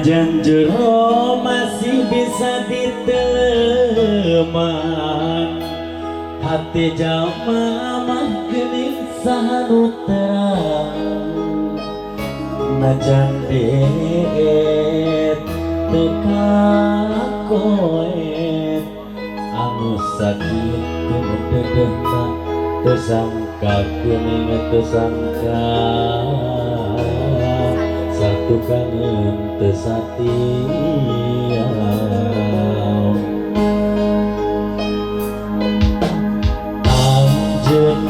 Najan jero masih bisa diteleman, hati jalma mah geuning sahanu terang. Najan deet teu kakoet, anu sakitu dedehna teu sangka geuning teu sangka. Satu kangen tesatia anjeun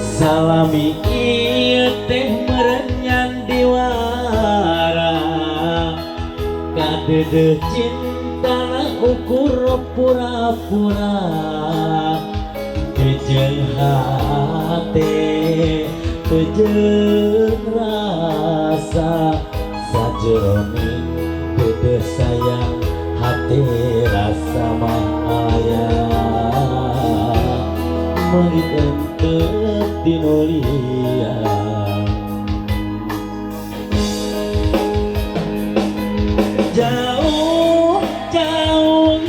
salami ieu teh merenyan diwara kadeudeut cintana ukur pura-pura jeung hate jeung rasa sajeroning beda sayang hati rasa mahaya merit enteu tinulian jauh jauh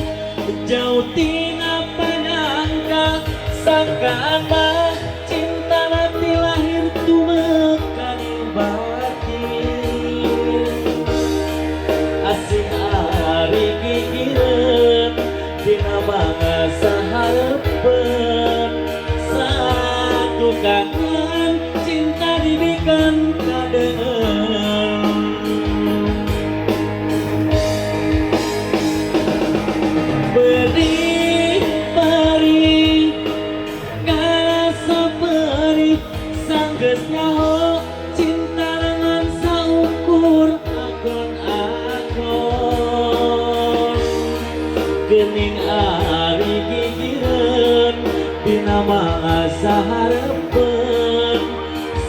jauh tina panangka sangkaan mah cinta nanti lahir tumekan batin asing ari gigireun dina bangsa hareupkeun satu kangen cinta dibikeun kadeungeun beri sanggeus nyaho cinta dengan saukur akon-akon geuning ari gigireun dina mangsa hareupeun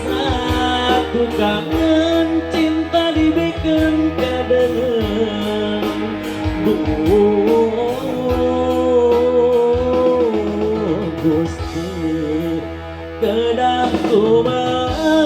satu kangen cinta dibikeun kadeungeun Gusti kedah kumaha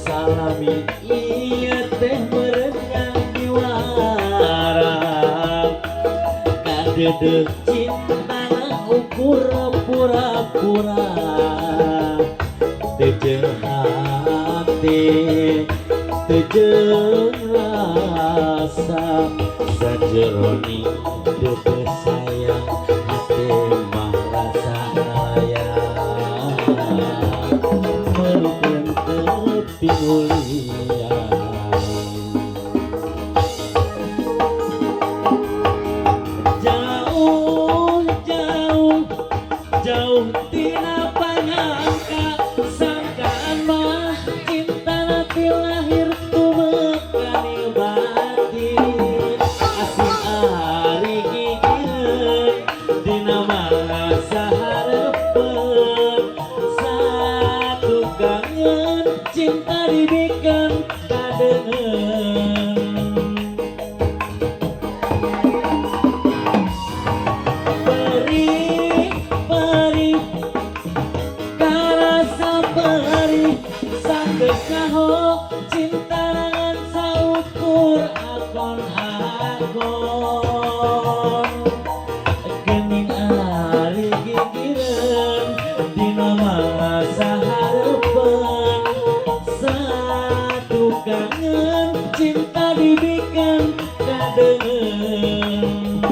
salami ieu teh merenang diwara kadeudeut cintana ukur pura-pura teu jeung hati teu jeung rasa sajeroning beda sayang hati mah rasa layang merupakan tinulian jauh jauh jauh tina panyangka sangkaan mah cinta nanti lahir tumekan batin asing ari gigireun dina mangsa hareupeun satu kangen cinta dibikeun kadeungeun perih perih karasa perih sanggeus nyaho cinta dengan saukur akon-akon geuning ari gigireun dina mangsa hareupeun satu kangen cinta dibikeun kadeungeun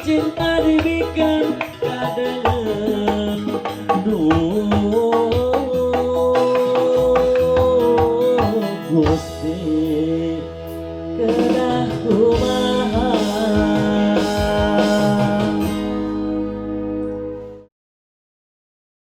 cinta dibikin kadeluar